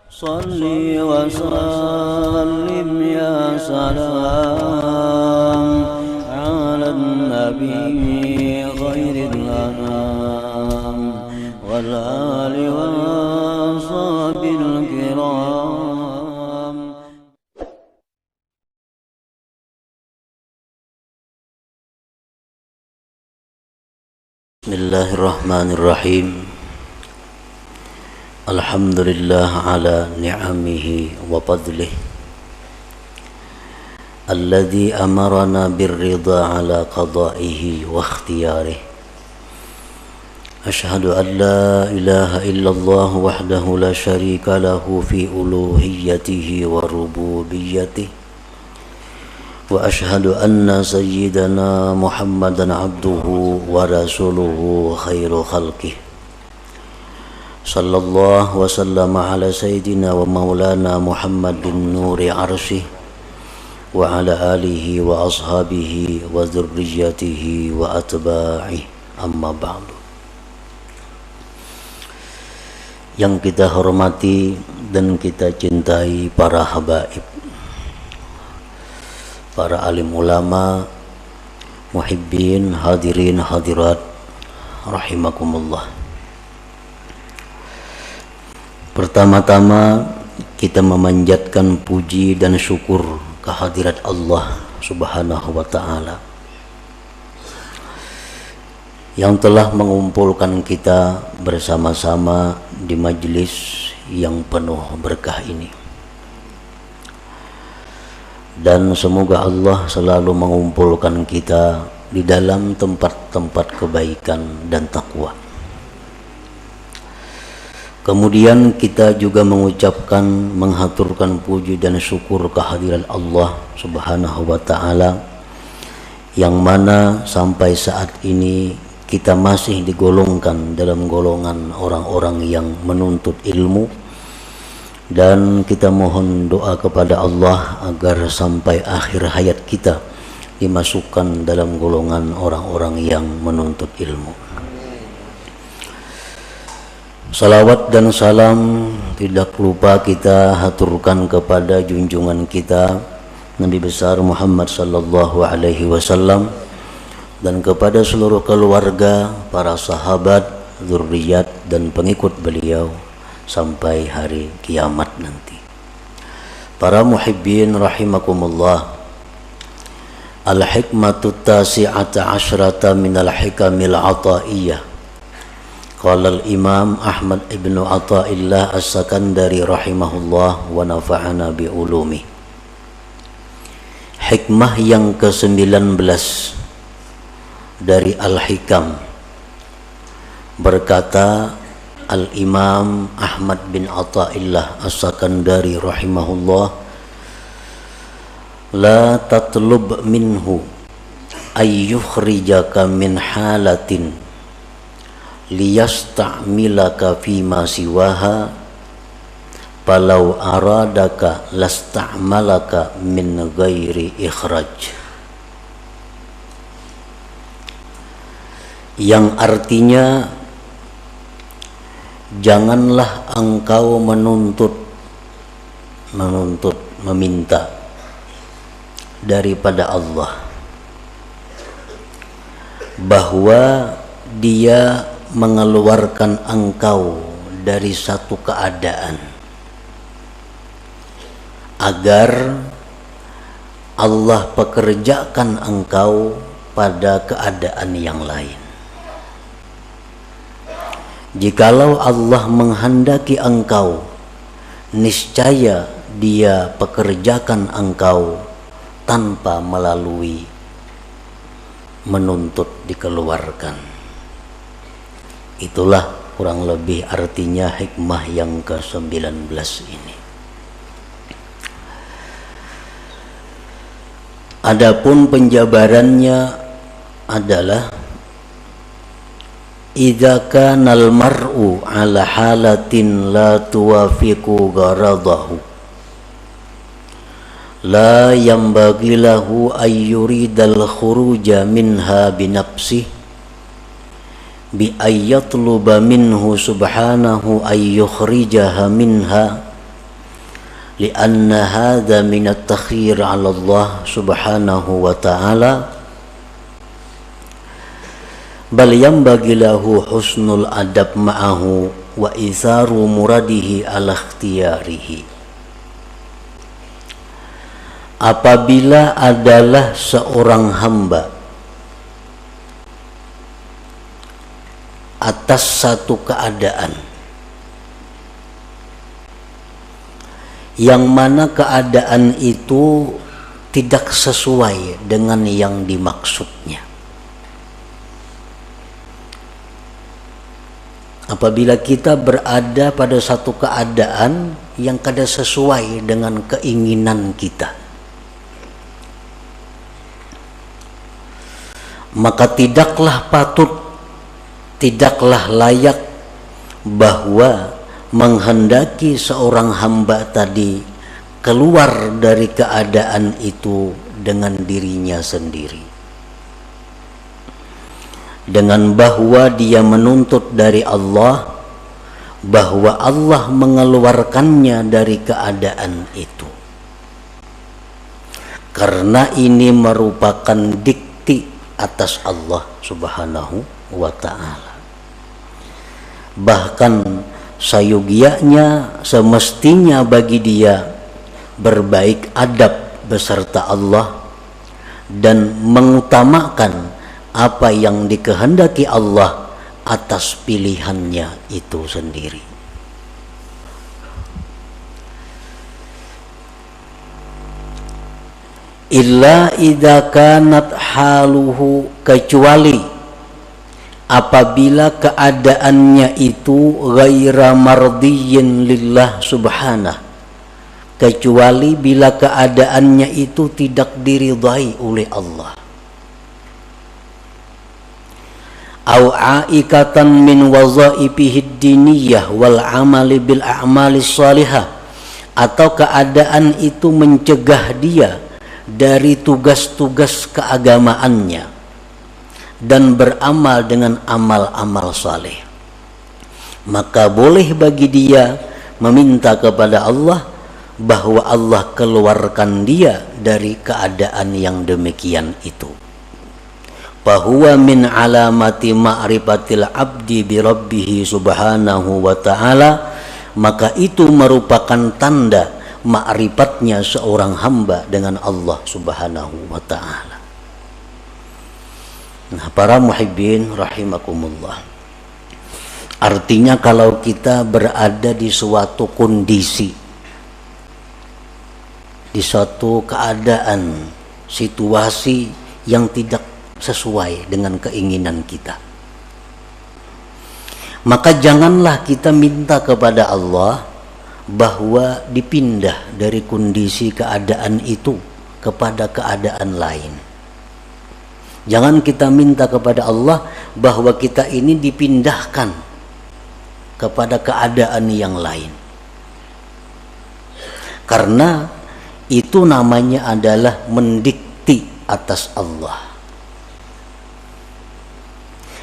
صل وسلم يا سلام على النبي خير الأنام والآل والصحب الكرام. Bismillahirrahmanirrahim. Alhamdulillah ala ni'amihi wa fadlih alladhi amarana birrida ala qada'ihi wa ikhtiyarih. Ashhadu an la ilaha illallah wahdahu la sharika lahu fi uluhiyyatihi wa rububiyyatihi, wa ashhadu anna sayyidana Muhammadan abduhu wa rasuluhu khairu khalqih. Sallallahu wa sallama ala sayyidina wa maulana Muhammadin nuri arsyih wa ala alihi wa ashabihi wa dzurriyyatihi wa atba'ih, amma ba'du. Yang kita hormati dan kita cintai para habaib, para alim ulama, muhibbin, hadirin hadirat rahimakumullah. Pertama-tama kita memanjatkan puji dan syukur kehadirat Allah Subhanahu wa ta'ala yang telah mengumpulkan kita bersama-sama di majlis yang penuh berkah ini. Dan semoga Allah selalu mengumpulkan kita di dalam tempat-tempat kebaikan dan takwa. Kemudian kita juga mengucapkan, menghaturkan puji dan syukur kehadiran Allah Subhanahu wa ta'ala yang mana sampai saat ini kita masih digolongkan dalam golongan orang-orang yang menuntut ilmu, dan kita mohon doa kepada Allah agar sampai akhir hayat kita dimasukkan dalam golongan orang-orang yang menuntut ilmu. Salawat dan salam tidak lupa kita haturkan kepada junjungan kita Nabi besar Muhammad sallallahu alaihi wasallam dan kepada seluruh keluarga, para sahabat, zurriyat dan pengikut beliau sampai hari kiamat nanti. Para muhibbin rahimakumullah. Al-hikmatu tasi'ata asyrata minal hikamil ataiyah. Qala al-Imam Ahmad ibnu Athaillah As-Sakandari rahimahullah wa nafa'ana bi ulumi. Hikmah yang ke-19 dari Al-Hikam, berkata Al-Imam Ahmad bin Athaillah As-Sakandari rahimahullah, la tatlub minhu ayyukhrijaka min halatin liyasta'milaka fima siwaha falau aradaka lasta'malaka min ghairi ikhraj. Yang artinya, janganlah engkau meminta daripada Allah bahwa Dia mengeluarkan engkau dari satu keadaan agar Allah pekerjakan engkau pada keadaan yang lain. Jikalau Allah menghendaki engkau, niscaya Dia pekerjakan engkau tanpa melalui menuntut dikeluarkan. Itulah kurang lebih artinya hikmah yang ke-19 ini. Adapun penjabarannya adalah idza kana al-mar'u ala halatin la tuwafiqu gharadahu la yanbaghi lahu ay yuridal khuruja minha bi nafsihi bi ayyatluba minhu subhanahu ay yukhrijaha minha lianna hadza min at-takhir 'ala Allah subhanahu wa ta'ala bal yanbaghi lahu husnul adab ma'ahu wa itharu muradihi ala ikhtiyarihi. Apabila adalah seorang hamba atas satu keadaan yang mana keadaan itu tidak sesuai dengan yang dimaksudnya. Apabila kita berada pada satu keadaan yang kada sesuai dengan keinginan kita, maka tidaklah patut, tidaklah layak bahwa menghendaki seorang hamba tadi keluar dari keadaan itu dengan dirinya sendiri, dengan bahwa dia menuntut dari Allah bahwa Allah mengeluarkannya dari keadaan itu, karena ini merupakan dikti atas Allah subhanahu wa ta'ala. Bahkan sayogianya semestinya bagi dia berbaik adab beserta Allah dan mengutamakan apa yang dikehendaki Allah atas pilihannya itu sendiri. Illa idza kanat haluhu, kecuali apabila keadaannya itu ghaira mardiyyin lillah subhanah, kecuali bila keadaannya itu tidak diridhai oleh Allah. Au aikatan min wazaifihi diniyah wal amali bil a'mali shalihah, atau keadaan itu mencegah dia dari tugas-tugas keagamaannya dan beramal dengan amal-amal saleh, maka boleh bagi dia meminta kepada Allah bahwa Allah keluarkan dia dari keadaan yang demikian itu. Fahuwa min alamati ma'rifatil abdi bi rabbih subhanahu wa ta'ala, maka itu merupakan tanda ma'rifatnya seorang hamba dengan Allah subhanahu wa ta'ala. Nah, para muhibbin rahimakumullah, artinya kalau kita berada di suatu kondisi, di suatu keadaan, situasi yang tidak sesuai dengan keinginan kita, maka janganlah kita minta kepada Allah bahwa dipindah dari kondisi keadaan itu kepada keadaan lain. Jangan kita minta kepada Allah bahwa kita ini dipindahkan kepada keadaan yang lain, karena itu namanya adalah mendikti atas Allah.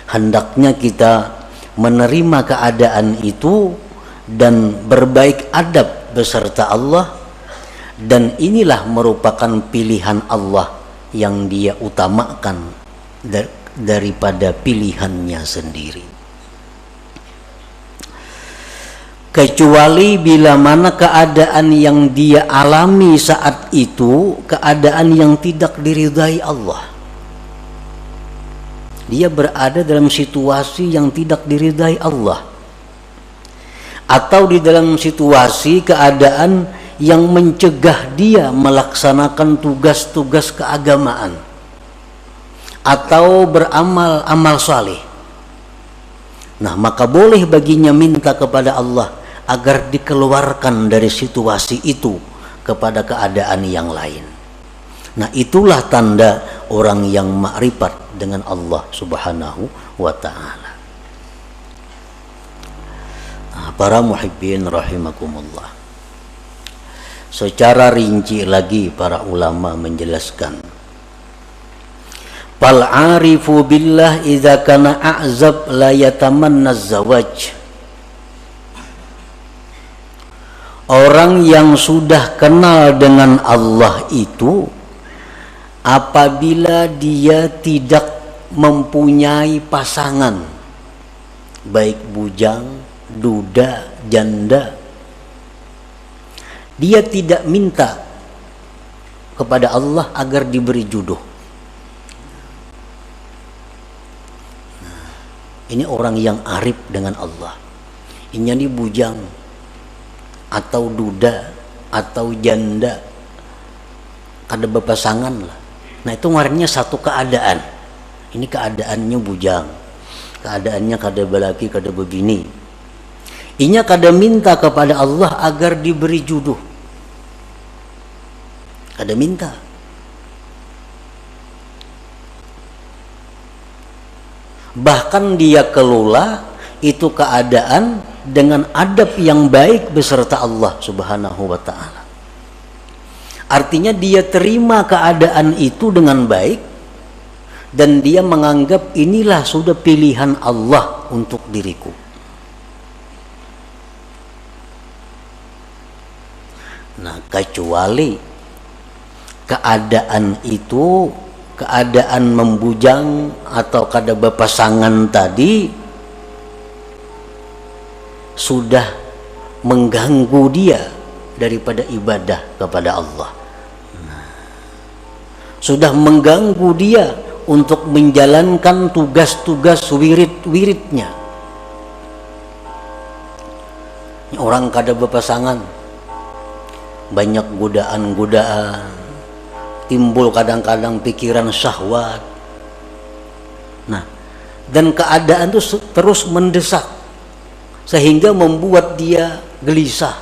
Hendaknya kita menerima keadaan itu dan berbaik adab beserta Allah, dan inilah merupakan pilihan Allah yang dia utamakan daripada pilihannya sendiri. Kecuali bila mana keadaan yang dia alami saat itu keadaan yang tidak diridhai Allah, dia berada dalam situasi yang tidak diridhai Allah, atau di dalam situasi keadaan yang mencegah dia melaksanakan tugas-tugas keagamaan atau beramal amal saleh. Nah, maka boleh baginya minta kepada Allah agar dikeluarkan dari situasi itu kepada keadaan yang lain. Nah, itulah tanda orang yang ma'rifat dengan Allah subhanahu wa ta'ala. Nah, para muhibbin rahimakumullah, secara rinci lagi para ulama menjelaskan, fal arifu billah idza kana a'zab la yatamanna az-zawaj Orang yang sudah kenal dengan Allah itu, apabila dia tidak mempunyai pasangan, baik bujang, duda, janda, dia tidak minta kepada Allah agar diberi jodoh. Ini orang yang arif dengan Allah. Ini bujang atau duda atau janda, kada berpasangan lah. Nah itu ngarannya satu keadaan. Ini keadaannya bujang, keadaannya kada belaki, kada bebini. Inya kada minta kepada Allah agar diberi jodoh, kada minta. Bahkan dia kelola itu keadaan dengan adab yang baik beserta Allah Subhanahu wa ta'ala. Artinya dia terima keadaan itu dengan baik, dan dia menganggap inilah sudah pilihan Allah untuk diriku. Nah, kecuali keadaan itu, keadaan membujang atau kada berpasangan tadi sudah mengganggu dia daripada ibadah kepada Allah. Sudah mengganggu dia untuk menjalankan tugas-tugas wirid-wiridnya. Orang kada berpasangan, banyak godaan-godaan, timbul kadang-kadang pikiran syahwat. Nah, dan keadaan itu terus mendesak sehingga membuat dia gelisah,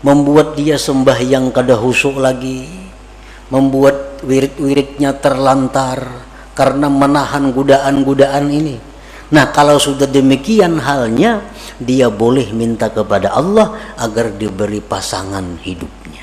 membuat dia sembahyang kada khusyuk lagi, membuat wirid-wiridnya terlantar karena menahan godaan-godaan ini. Nah, kalau sudah demikian halnya, dia boleh minta kepada Allah agar diberi pasangan hidupnya.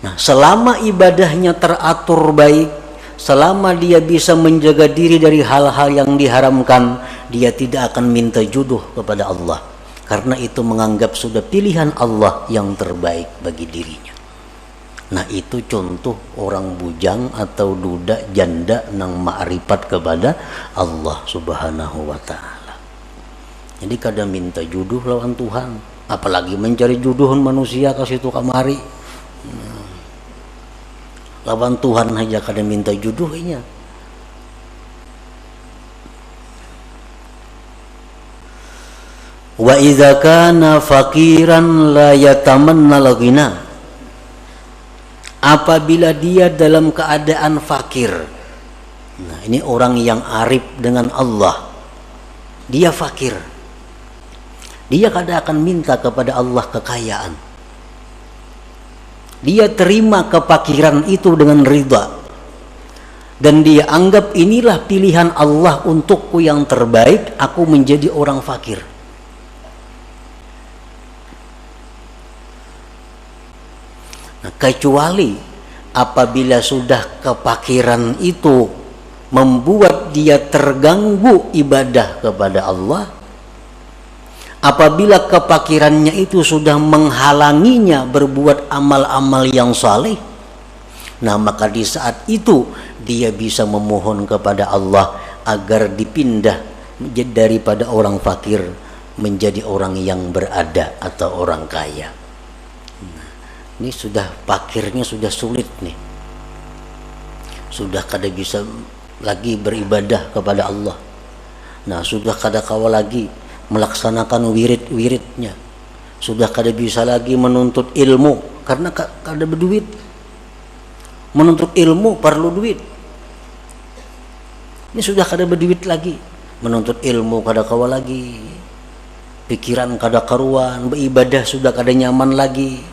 Nah, selama ibadahnya teratur baik, selama dia bisa menjaga diri dari hal-hal yang diharamkan, dia tidak akan minta jodoh kepada Allah, karena itu menganggap sudah pilihan Allah yang terbaik bagi dirinya. Nah, itu contoh orang bujang atau duda janda nang ma'rifat kepada Allah Subhanahu wa ta'ala. Jadi kada minta jodoh lawan Tuhan, apalagi mencari jodoh manusia ke situ kamari. Lawan Tuhan aja kada minta jodohnya. Wa idza kana faqiran la yatamanna al-ghina. Apabila dia dalam keadaan fakir. Nah, ini orang yang arif dengan Allah. Dia fakir. Dia kada akan minta kepada Allah kekayaan. Dia terima kefakiran itu dengan ridha, dan dia anggap inilah pilihan Allah untukku yang terbaik, aku menjadi orang fakir. Nah, kecuali apabila sudah kefakiran itu membuat dia terganggu ibadah kepada Allah, apabila kefakirannya itu sudah menghalanginya berbuat amal-amal yang saleh, nah maka di saat itu dia bisa memohon kepada Allah agar dipindah daripada orang fakir menjadi orang yang berada atau orang kaya. Nah, ini sudah fakirnya sudah sulit nih, sudah kada bisa lagi beribadah kepada Allah. Nah, sudah kada kawal lagi melaksanakan wirid-wiridnya, sudah kada bisa lagi menuntut ilmu karena kada berduit. Menuntut ilmu perlu duit. Ini sudah kada berduit lagi, menuntut ilmu kada kawal lagi, pikiran kada karuan, beribadah sudah kada nyaman lagi.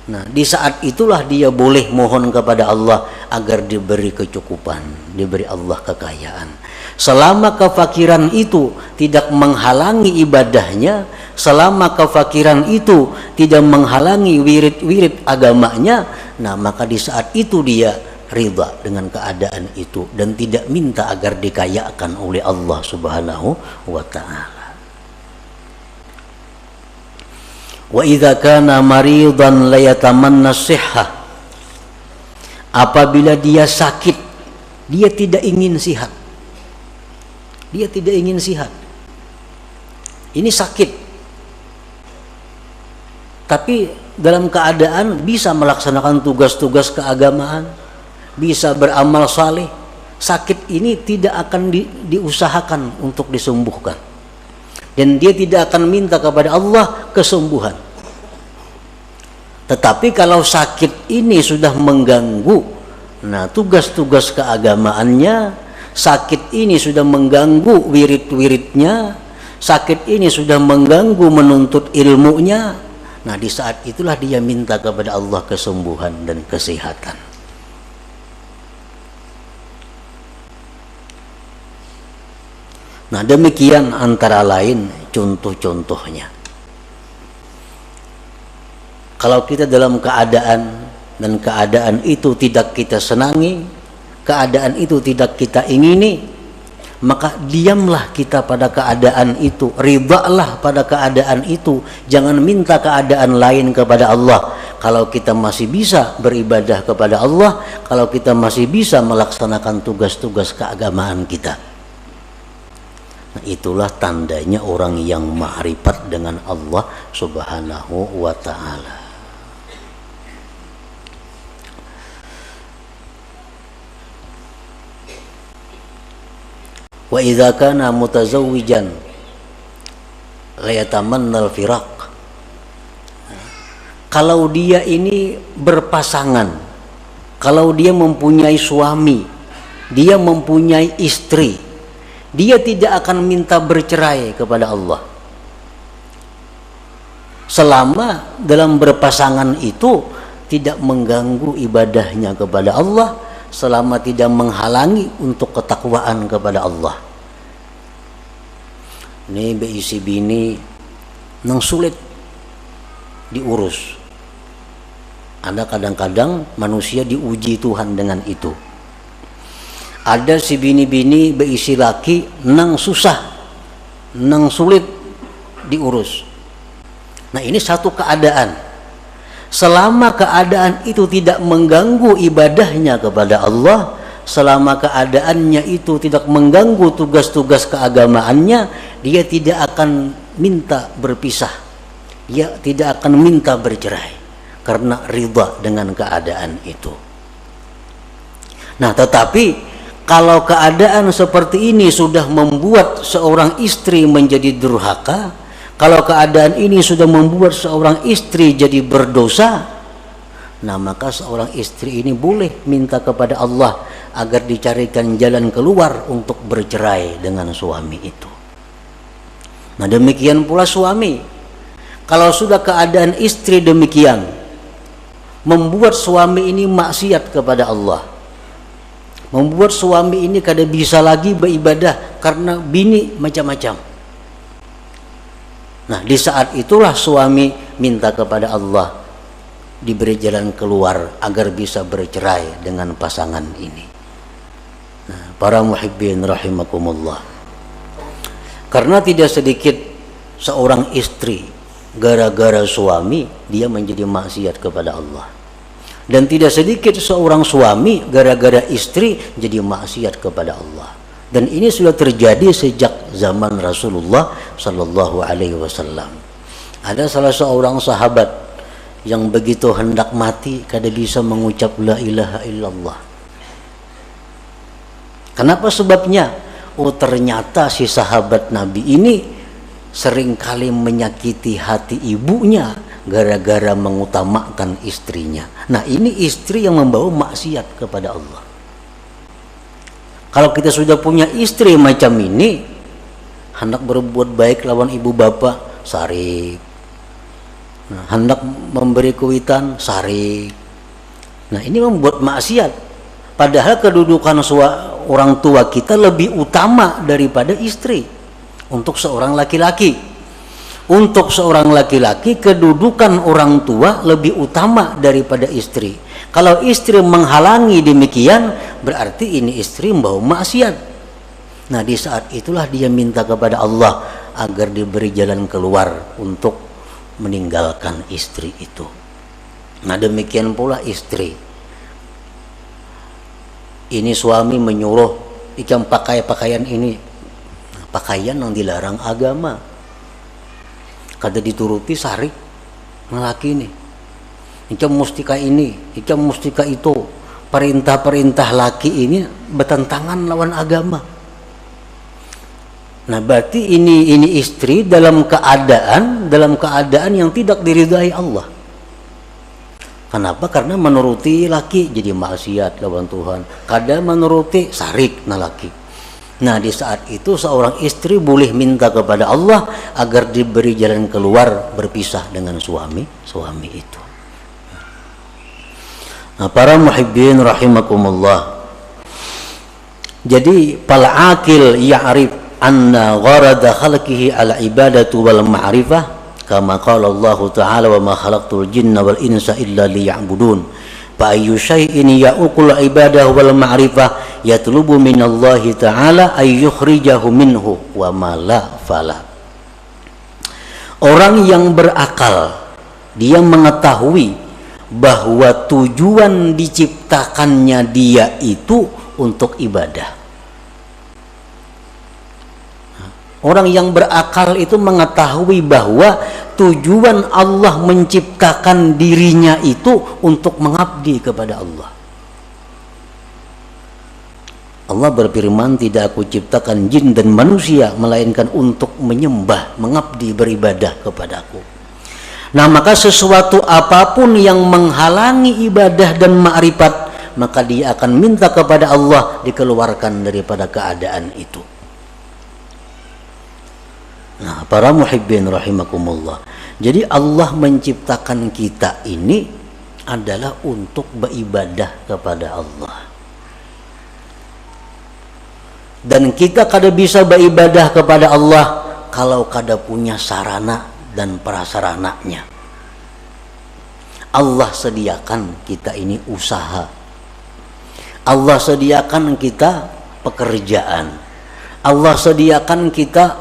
Nah, di saat itulah dia boleh mohon kepada Allah agar diberi kecukupan, diberi Allah kekayaan. Selama kefakiran itu tidak menghalangi ibadahnya, selama kefakiran itu tidak menghalangi wirid-wirid agamanya, nah maka di saat itu dia ridha dengan keadaan itu dan tidak minta agar dikayakan oleh Allah Subhanahu wa ta'ala. Wa idza kana maridan la yatamanna sihhah. Apabila dia sakit, dia tidak ingin sihat. Dia tidak ingin sihat. Ini sakit. Tapi dalam keadaan bisa melaksanakan tugas-tugas keagamaan, bisa beramal saleh. Sakit ini tidak akan diusahakan untuk disembuhkan. Dan dia tidak akan minta kepada Allah kesembuhan. Tetapi kalau sakit ini sudah mengganggu, nah tugas-tugas keagamaannya, sakit ini sudah mengganggu wirid-wiridnya, sakit ini sudah mengganggu menuntut ilmunya, nah di saat itulah dia minta kepada Allah kesembuhan dan kesehatan. Nah demikian antara lain contoh-contohnya. Kalau kita dalam keadaan dan keadaan itu tidak kita senangi, keadaan itu tidak kita ingini, maka diamlah kita pada keadaan itu, ridhalah pada keadaan itu, jangan minta keadaan lain kepada Allah. Kalau kita masih bisa beribadah kepada Allah, kalau kita masih bisa melaksanakan tugas-tugas keagamaan kita. Nah, itulah tandanya orang yang ma'rifat dengan Allah Subhanahu wa ta'ala. Wa idza kana mutazawwijan la yatamanna al-firaq. Kalau dia ini berpasangan, kalau dia mempunyai suami, dia mempunyai istri, dia tidak akan minta bercerai kepada Allah. Selama dalam berpasangan itu tidak mengganggu ibadahnya kepada Allah, selama tidak menghalangi untuk ketakwaan kepada Allah. Ini beisi bini nang sulit diurus. Ada kadang-kadang manusia diuji Tuhan dengan itu. Ada si bini-bini beisi laki nang susah, nang sulit diurus. Nah ini satu keadaan. Selama keadaan itu tidak mengganggu ibadahnya kepada Allah, selama keadaannya itu tidak mengganggu tugas-tugas keagamaannya, dia tidak akan minta berpisah, dia tidak akan minta bercerai karena ridha dengan keadaan itu. Nah tetapi kalau keadaan seperti ini sudah membuat seorang istri menjadi durhaka, kalau keadaan ini sudah membuat seorang istri jadi berdosa, nah maka seorang istri ini boleh minta kepada Allah agar dicarikan jalan keluar untuk bercerai dengan suami itu. Nah demikian pula suami, kalau sudah keadaan istri demikian membuat suami ini maksiat kepada Allah, membuat suami ini kada bisa lagi beribadah karena bini macam-macam. Nah di saat itulah suami minta kepada Allah diberi jalan keluar agar bisa bercerai dengan pasangan ini. Nah, para muhibbin rahimakumullah, karena tidak sedikit seorang istri gara-gara suami dia menjadi maksiat kepada Allah, dan tidak sedikit seorang suami gara-gara istri jadi maksiat kepada Allah. Dan ini sudah terjadi sejak zaman Rasulullah Sallallahu Alaihi Wasallam. Ada salah seorang sahabat yang begitu hendak mati kada bisa mengucap la ilaha illallah. Kenapa sebabnya? Oh ternyata si sahabat Nabi ini seringkali menyakiti hati ibunya gara-gara mengutamakan istrinya. Nah ini istri yang membawa maksiat kepada Allah. Kalau kita sudah punya istri macam ini, hendak berbuat baik lawan ibu bapak, sarik. Nah, hendak memberi kuitan, sarik. Nah ini membuat maksiat. Padahal kedudukan orang tua kita lebih utama daripada istri. Untuk seorang laki-laki, untuk seorang laki-laki kedudukan orang tua lebih utama daripada istri. Kalau istri menghalangi demikian, berarti ini istri membawa maksiat. Nah di saat itulah dia minta kepada Allah agar diberi jalan keluar untuk meninggalkan istri itu. Nah demikian pula istri. Ini suami menyuruh ikam pakai pakaian ini, pakaian yang dilarang agama. Kada dituruti sari laki ini. Ikam mustika ini, ikam mustika itu. Perintah-perintah laki ini bertentangan lawan agama. Nah berarti ini istri dalam keadaan yang tidak diridai Allah. Kenapa? Karena menuruti laki jadi maksiat lawan Tuhan. Kadang menuruti sarik na laki. Nah di saat itu seorang istri boleh minta kepada Allah agar diberi jalan keluar berpisah dengan suami itu. Nah para muhibbin rahimakumullah. Jadi pal akil ya'rif anna gharada khalqihi ala ibadatu wal ma'rifah kama qala Allah ta'ala wa ma khalaqtul jinna wal insa illa liya'budun fa ayyu syai'in ya'uqul ibadah wal ma'rifah yatlubu minallahi ta'ala ay yukhrijahu minhu wa ma la fala. Orang yang berakal dia mengetahui bahwa tujuan diciptakannya dia itu untuk ibadah. Orang yang berakal itu mengetahui bahwa tujuan Allah menciptakan dirinya itu untuk mengabdi kepada Allah. Allah berfirman, tidak aku ciptakan jin dan manusia melainkan untuk menyembah, mengabdi, beribadah kepadaku. Nah maka sesuatu apapun yang menghalangi ibadah dan ma'rifat, maka dia akan minta kepada Allah dikeluarkan daripada keadaan itu. Nah para muhibbin rahimakumullah, jadi Allah menciptakan kita ini adalah untuk beribadah kepada Allah. Dan kita kada bisa beribadah kepada Allah kalau kada punya sarana dan prasarananya. Allah sediakan kita ini usaha. Allah sediakan kita pekerjaan. Allah sediakan kita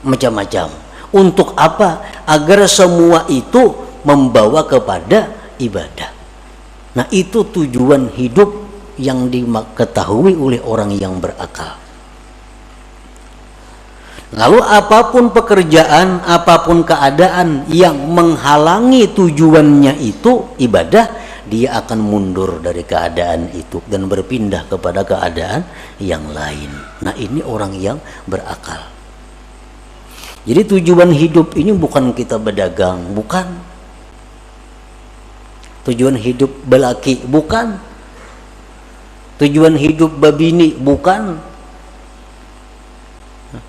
macam-macam. Untuk apa? Agar semua itu membawa kepada ibadah. Nah itu tujuan hidup yang diketahui oleh orang yang berakal. Lalu apapun pekerjaan, apapun keadaan yang menghalangi tujuannya itu ibadah, dia akan mundur dari keadaan itu dan berpindah kepada keadaan yang lain. Nah ini orang yang berakal. Jadi tujuan hidup ini bukan kita berdagang, bukan. Tujuan hidup belaki, bukan. Tujuan hidup babini, bukan.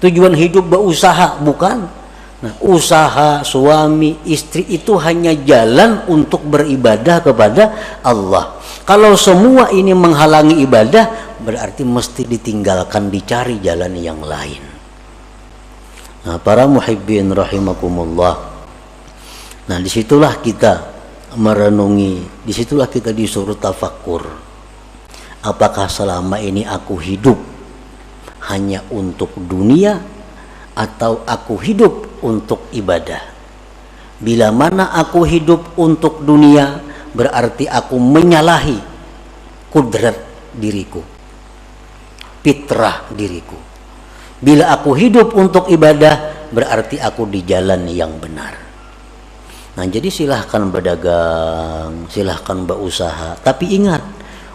Tujuan hidup berusaha, bukan. Nah, usaha suami istri itu hanya jalan untuk beribadah kepada Allah. Kalau semua ini menghalangi ibadah, berarti mesti ditinggalkan, dicari jalan yang lain. Nah para muhibbin rahimakumullah, nah disitulah kita merenungi, disitulah kita disuruh tafakkur. Apakah selama ini aku hidup hanya untuk dunia atau aku hidup untuk ibadah? Bila mana aku hidup untuk dunia, berarti aku menyalahi kudrat diriku, fitrah diriku. Bila aku hidup untuk ibadah, berarti aku di jalan yang benar. Nah jadi silahkan berdagang, silahkan berusaha, tapi ingat,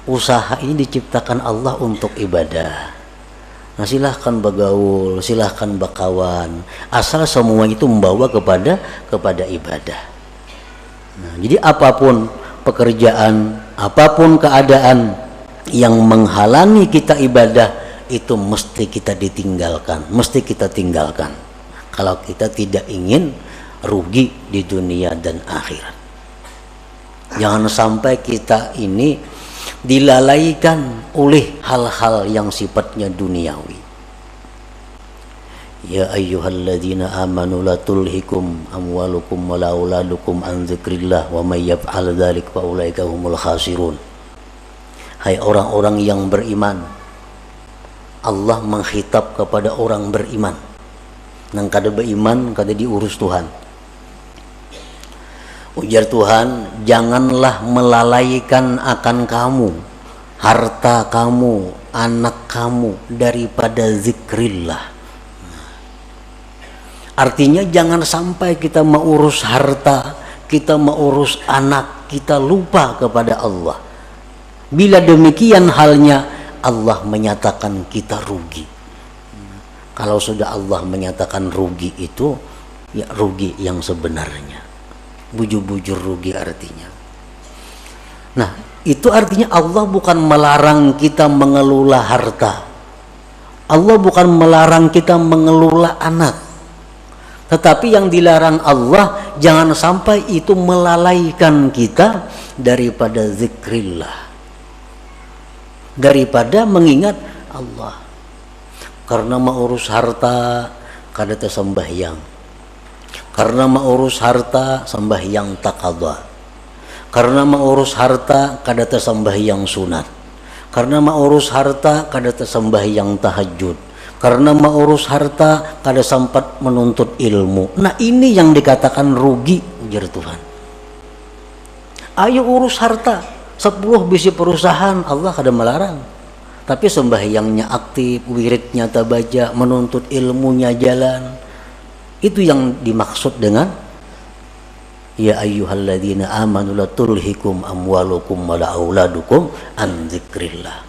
usaha ini diciptakan Allah untuk ibadah. Nah silahkan bergaul, silahkan berkawan, asal semua itu membawa kepada ibadah. Nah, jadi apapun pekerjaan, apapun keadaan yang menghalangi kita ibadah, itu mesti kita ditinggalkan, mesti kita tinggalkan. Kalau kita tidak ingin rugi di dunia dan akhirat. Jangan sampai kita ini dilalaikan oleh hal-hal yang sifatnya duniawi. Ya ayyuhalladzina amanu la tulhikum amwalukum wala auladukum an dzikrillah wa may yaf'al dzalik fa ulaika humul khasirun. Hai orang-orang yang beriman, Allah mengkhitab kepada orang beriman. Nang kada beriman kada diurus Tuhan. Ujar Tuhan, janganlah melalaikan akan kamu, harta kamu, anak kamu daripada zikrillah. Artinya jangan sampai kita mengurus harta, kita mengurus anak, kita lupa kepada Allah. Bila demikian halnya, Allah menyatakan kita rugi. Kalau sudah Allah menyatakan rugi itu, ya rugi yang sebenarnya. Bujur-bujur rugi artinya. Nah, itu artinya Allah bukan melarang kita mengelola harta. Allah bukan melarang kita mengelola anak. Tetapi yang dilarang Allah, jangan sampai itu melalaikan kita daripada zikrillah, daripada mengingat Allah. Karena mengurus harta kada tersembahyang, karena mengurus harta sembahyang taqadha, karena mengurus harta kada tersembahyang sunat, karena mengurus harta kada tersembahyang tahajud, karena mengurus harta kada sempat menuntut ilmu. Nah, ini yang dikatakan rugi, ujar Tuhan. Ayo urus harta, 10 bisi perusahaan, Allah kada melarang. Tapi sembahyangnya aktif, wiridnya tabaja, menuntut ilmunya jalan. Itu yang dimaksud dengan ya ayyuhalladzina amanu la tulhikum amwalukum wala auladukum an dzikrillah.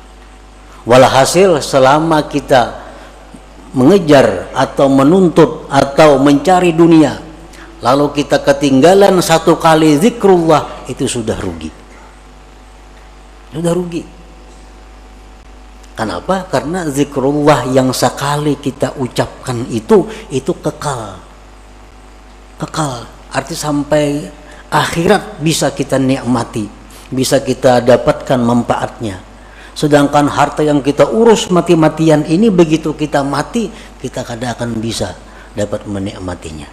Walhasil selama kita mengejar atau menuntut atau mencari dunia, lalu kita ketinggalan satu kali zikrullah, itu sudah rugi. Sudah rugi. Kenapa? Karena zikrullah yang sekali kita ucapkan itu kekal. Kekal, arti sampai akhirat bisa kita nikmati, bisa kita dapatkan manfaatnya. Sedangkan harta yang kita urus mati-matian ini, begitu kita mati, kita kada akan bisa dapat menikmatinya.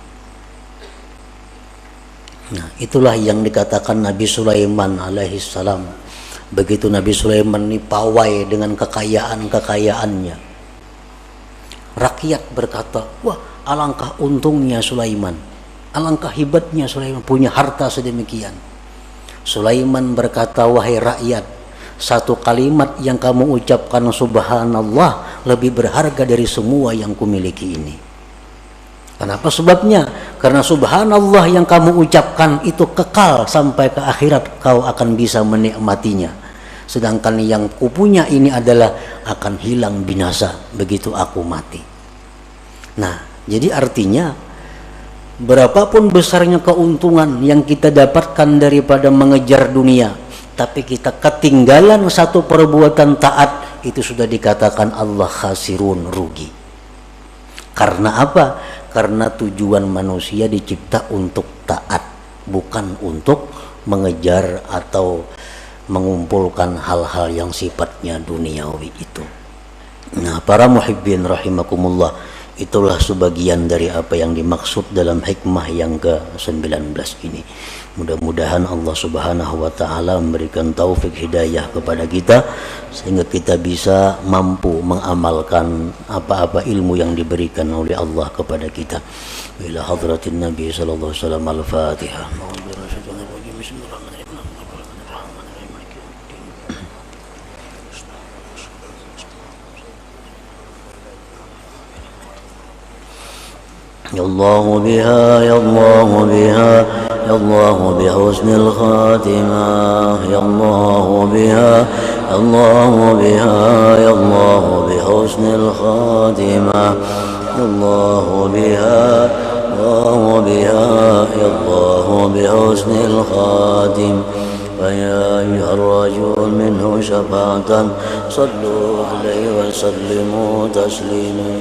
Nah, itulah yang dikatakan Nabi Sulaiman alaihissalam. Begitu Nabi Sulaiman ini pawai dengan kekayaan-kekayaannya, rakyat berkata, wah alangkah untungnya Sulaiman, alangkah hebatnya Sulaiman punya harta sedemikian. Sulaiman berkata, wahai rakyat, satu kalimat yang kamu ucapkan subhanallah lebih berharga dari semua yang kumiliki ini. Kenapa sebabnya? Karena subhanallah yang kamu ucapkan itu kekal sampai ke akhirat, kau akan bisa menikmatinya. Sedangkan yang kupunya ini adalah akan hilang binasa begitu aku mati. Nah, jadi artinya berapapun besarnya keuntungan yang kita dapatkan daripada mengejar dunia, tapi kita ketinggalan satu perbuatan taat, itu sudah dikatakan Allah khasirun, rugi. Karena apa? Karena tujuan manusia dicipta untuk taat, bukan untuk mengejar atau mengumpulkan hal-hal yang sifatnya duniawi itu. Nah, para muhibbin rahimakumullah, itulah sebagian dari apa yang dimaksud dalam hikmah yang ke-19 ini. Mudah-mudahan Allah Subhanahu wa taala memberikan taufik hidayah kepada kita sehingga kita bisa mampu mengamalkan apa-apa ilmu yang diberikan oleh Allah kepada kita. Ila hadratin Nabi sallallahu alaihi wasallam. Al-Fatihah. Ya Allah biha, ya Allah biha, ya Allah bihusnil khatimah, ya Allah biha, ya Allah biha, ya Allah bihusnil khatimah, ya Allah biha, ya Allah biha, ya Allah bihusnil khatim. فيا أيها الرجل منه شفاعة صلوا عليه وسلموا تسليما.